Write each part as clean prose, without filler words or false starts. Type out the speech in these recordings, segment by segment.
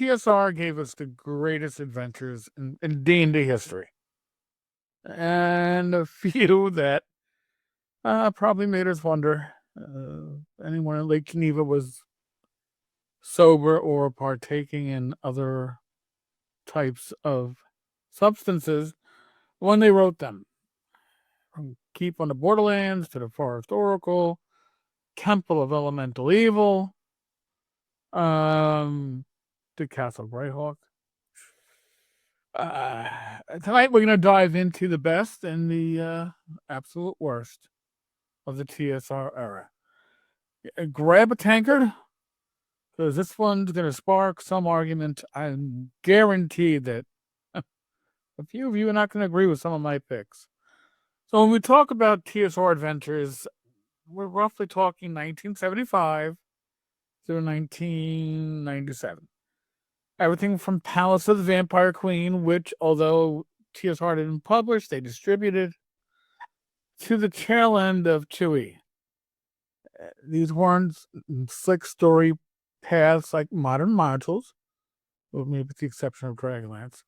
TSR gave us the greatest adventures in D&D history. And a few that probably made us wonder. Anyone at Lake Geneva was sober or partaking in other types of substances when they wrote them. From Keep on the Borderlands to the Forest Oracle, Temple of Elemental Evil, to Castle Greyhawk. Tonight we're going to dive into the best and the absolute worst of the TSR era. Grab a tankard, because this one's going to spark some argument. I'm guaranteed that a few of you are not going to agree with some of my picks. So when we talk about TSR adventures, we're roughly talking 1975 through 1997. Everything from Palace of the Vampire Queen, which, although TSR didn't publish, they distributed, to the tail end of 2E. These weren't slick story paths like modern modules, with maybe the exception of Dragonlance,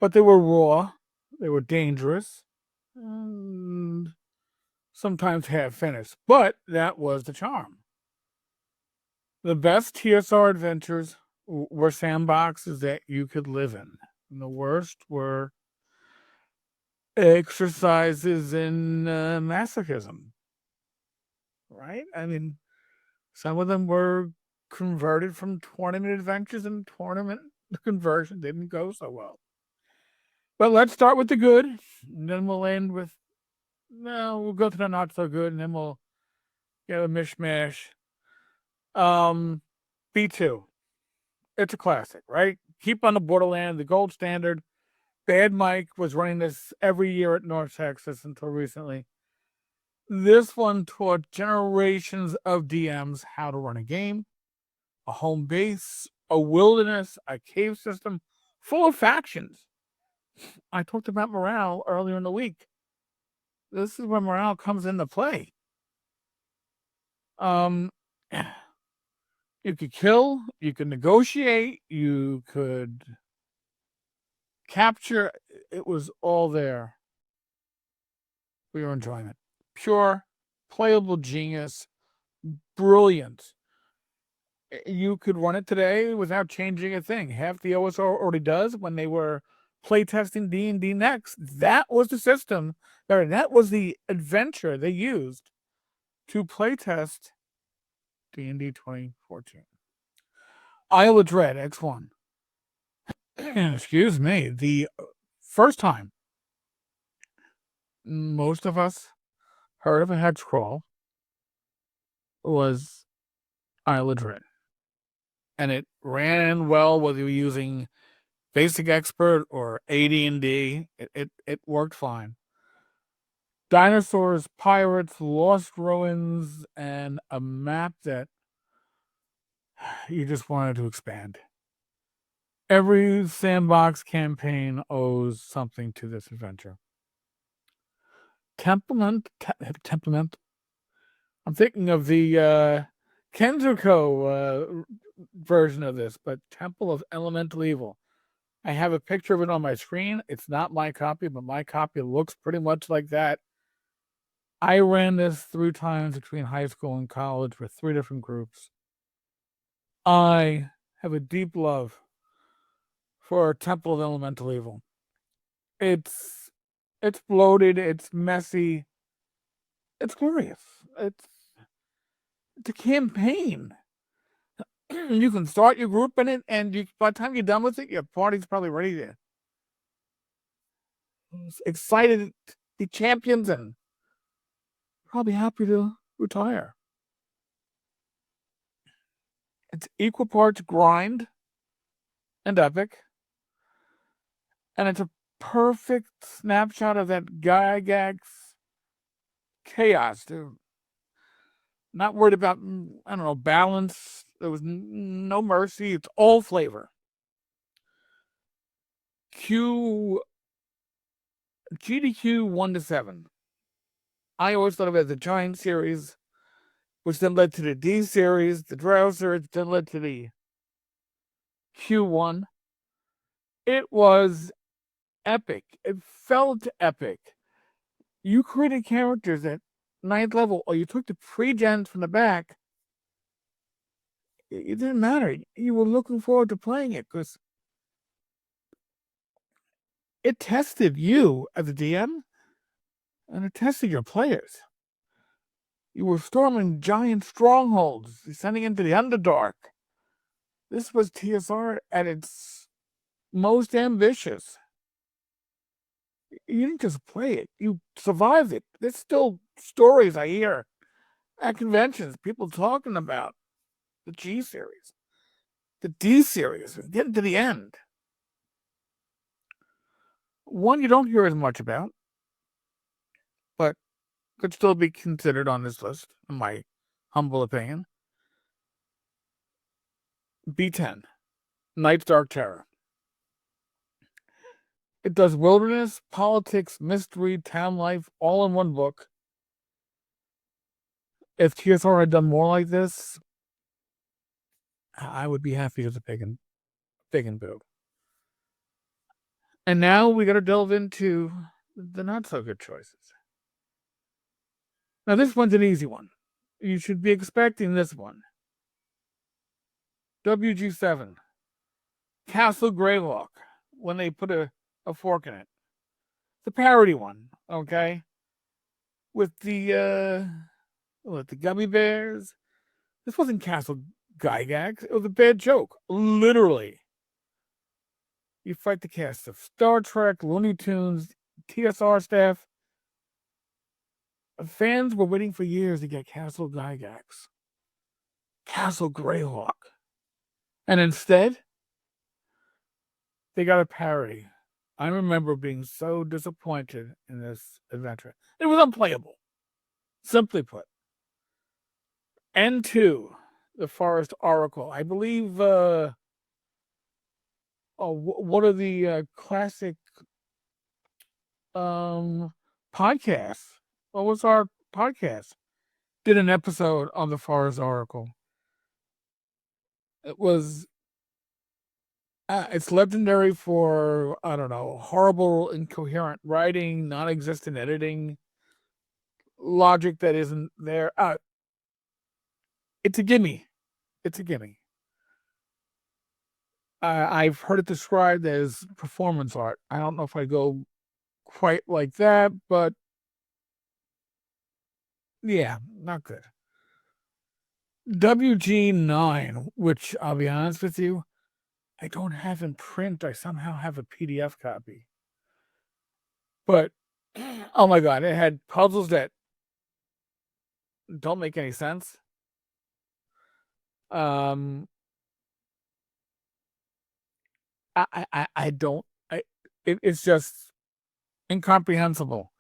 but they were raw, they were dangerous, and sometimes half finished. But that was the charm. The best TSR adventures were sandboxes that you could live in. And the worst were exercises in masochism. Right? I mean, some of them were converted from tournament adventures, and tournament conversion didn't go so well. But let's start with the good, and then we'll end with, we'll go to the not so good, and then we'll get a mishmash. B2. It's a classic, right? Keep on the Borderlands, the gold standard. Bad Mike was running this every year at North Texas until recently. This one taught generations of DMs how to run a game, a home base, a wilderness, a cave system full of factions. I talked about morale earlier in the week. This is where morale comes into play. You could kill, you could negotiate, you could capture. It was all there for your enjoyment. Pure, playable genius, brilliant. You could run it today without changing a thing. Half the OSR already does when they were playtesting D&D Next. That was the system, or that was the adventure they used to playtest D&D 2014. Isle of Dread, X1. Excuse me. The first time most of us heard of a head scroll was Isle of Dread. And it ran well whether you were using Basic Expert or AD&D. It worked fine. Dinosaurs, pirates, lost ruins, and a map that you just wanted to expand. Every sandbox campaign owes something to this adventure. Temperament. I'm thinking of the Kenzuko version of this, but Temple of Elemental Evil. I have a picture of it on my screen. It's not my copy, but my copy looks pretty much like that. I ran this 3 times between high school and college with 3 different groups. I have a deep love for Temple of Elemental Evil. It's bloated, it's messy, it's glorious. It's a campaign. You can start your group in it, and by the time you're done with it, your party's probably ready to excited to be champions and probably happy to retire. It's equal parts grind and epic, and it's a perfect snapshot of that Gygax chaos, dude. Not worried about, balance. There was no mercy. It's all flavor. GDQ 1 to 7. I always thought of it as a giant series, which then led to the D series, the Drow series, then led to the Q1. It was epic. It felt epic. You created characters at ninth level, or you took the pre-gens from the back. It didn't matter. You were looking forward to playing it because it tested you as a DM and it tested your players. You were storming giant strongholds, descending into the Underdark. This was TSR at its most ambitious. You didn't just play it, you survived it. There's still stories I hear at conventions, people talking about the G series, the D series, getting to the end. One you don't hear as much about, but could still be considered on this list, in my humble opinion. B10, Night's Dark Terror. It does wilderness, politics, mystery, town life, all in one book. If TSR had done more like this, I would be happy as a pig and boo. And now we got to delve into the not so good choices. Now, this one's an easy one. You should be expecting this one. WG7, Castle Greyhawk, when they put a fork in it. The parody one, okay? With the gummy bears. This wasn't Castle Gygax. It was a bad joke. Literally. You fight the cast of Star Trek, Looney Tunes, TSR staff. Fans were waiting for years to get Castle Gygax. Castle Greyhawk. And instead, they got a parody. I remember being so disappointed in this adventure. It was unplayable. Simply put. N2, the Forest Oracle. I believe one of the classic podcasts. What was our podcast? Did an episode on the Forest Oracle. It was it's legendary for, I don't know, horrible, incoherent writing, non-existent editing, logic that isn't there. It's a gimme. It's a gimme. I've heard it described as performance art. I don't know if I go quite like that, but yeah, not good. WG9, which I'll be honest with you, I don't have in print. I somehow have a PDF copy. But oh my god, it had puzzles that don't make any sense. I don't. It's just incomprehensible.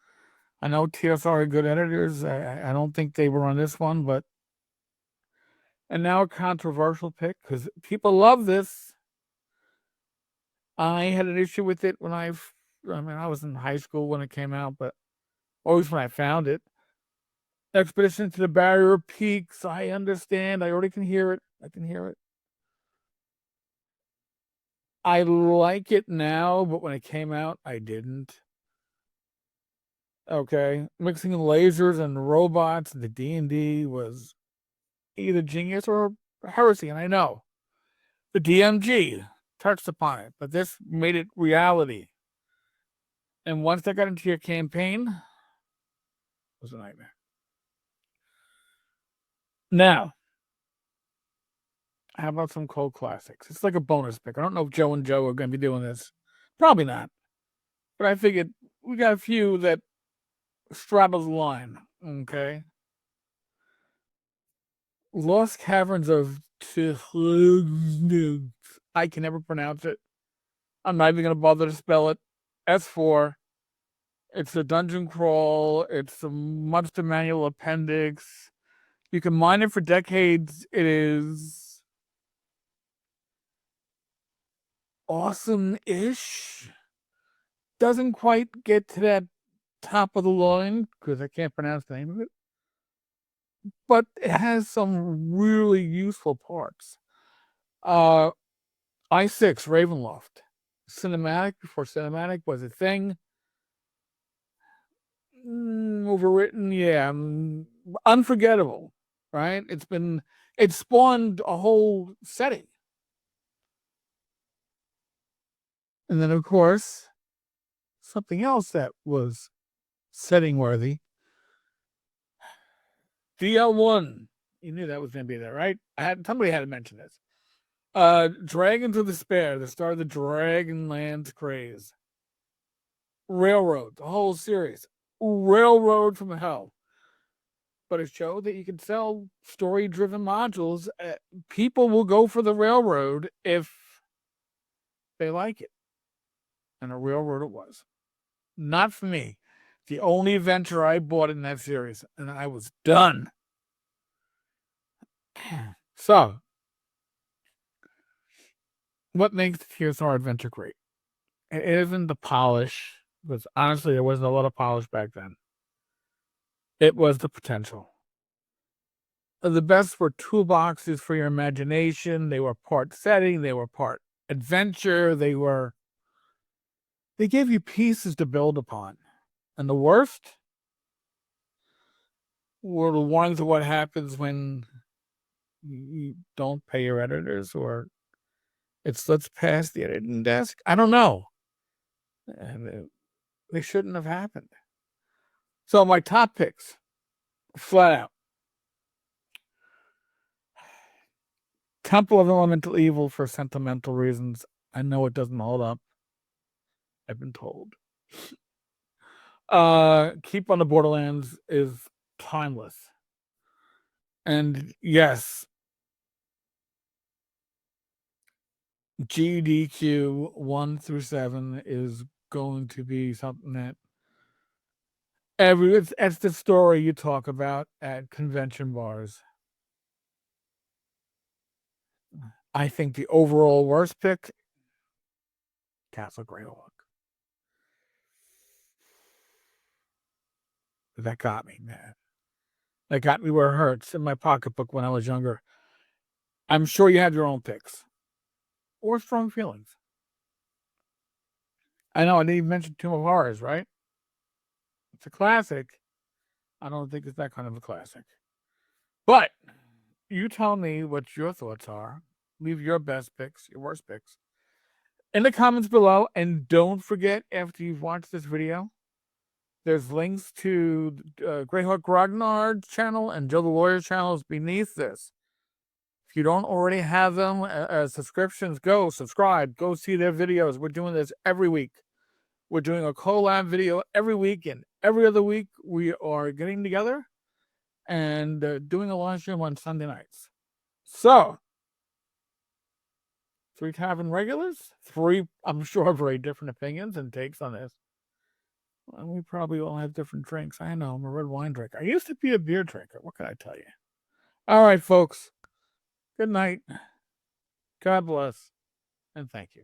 I know TSR are good editors. I don't think they were on this one, but and now a controversial pick because people love this. I had an issue with it when I was in high school when it came out, but always when I found it. Expedition to the Barrier Peaks. I understand. I already can hear it. I can hear it. I like it now, but when it came out, I didn't. Okay, mixing lasers and robots, the D&D was either genius or heresy, and I know the DMG touched upon it, but this made it reality. And once they got into your campaign, it was a nightmare. Now, how about some cold classics? It's like a bonus pick. I don't know if Joe and Joe are going to be doing this. Probably not. But I figured we got a few that straddles the line. Okay. Lost Caverns of I can never pronounce it. I'm not even going to bother to spell it. S4. It's a dungeon crawl. It's a monster manual appendix. You can mine it for decades. It is awesome-ish. Doesn't quite get to that top of the line because I can't pronounce the name of it. But it has some really useful parts. I6 Ravenloft. Cinematic before cinematic was a thing. Overwritten, yeah. Unforgettable, right? It spawned a whole setting. And then, of course, something else that was setting worthy. DL1. You knew that was going to be there, right? Somebody had to mention this. Dragons of Despair, the start of the Dragonlance craze. Railroad, the whole series. Railroad from Hell. But a show that you can sell story-driven modules. People will go for the Railroad if they like it. And a Railroad it was. Not for me. The only adventure I bought in that series, and I was done. So, what makes the TSR adventure great? It isn't the polish, because honestly, there wasn't a lot of polish back then. It was the potential. The best were toolboxes for your imagination. They were part setting, they were part adventure, they gave you pieces to build upon. And the worst were the ones of what happens when you don't pay your editors, or it slips past the editing desk. I don't know. And they shouldn't have happened. So my top picks, flat out. Temple of Elemental Evil for sentimental reasons. I know it doesn't hold up. I've been told. Keep on the Borderlands is timeless. And yes, GDQ 1 through 7 is going to be something that it's the story you talk about at convention bars. I think the overall worst pick, Castle Greyhawk. That got me, man. That got me where it hurts in my pocketbook when I was younger. I'm sure you have your own picks or strong feelings. I know I didn't even mention Tomb of Horrors, right? It's a classic. I don't think it's that kind of a classic. But you tell me what your thoughts are. Leave your best picks, your worst picks in the comments below. And don't forget, after you've watched this video, there's links to Greyhawk Grognard's channel and Joe the Lawyer's channels beneath this. If you don't already have them as subscriptions, go subscribe. Go see their videos. We're doing this every week. We're doing a collab video every week, and every other week we are getting together and doing a live stream on Sunday nights. So, 3 Tavern regulars, 3, I'm sure, very different opinions and takes on this. Well, we probably all have different drinks. I know, I'm a red wine drinker. I used to be a beer drinker. What can I tell you? All right, folks. Good night. God bless. And thank you.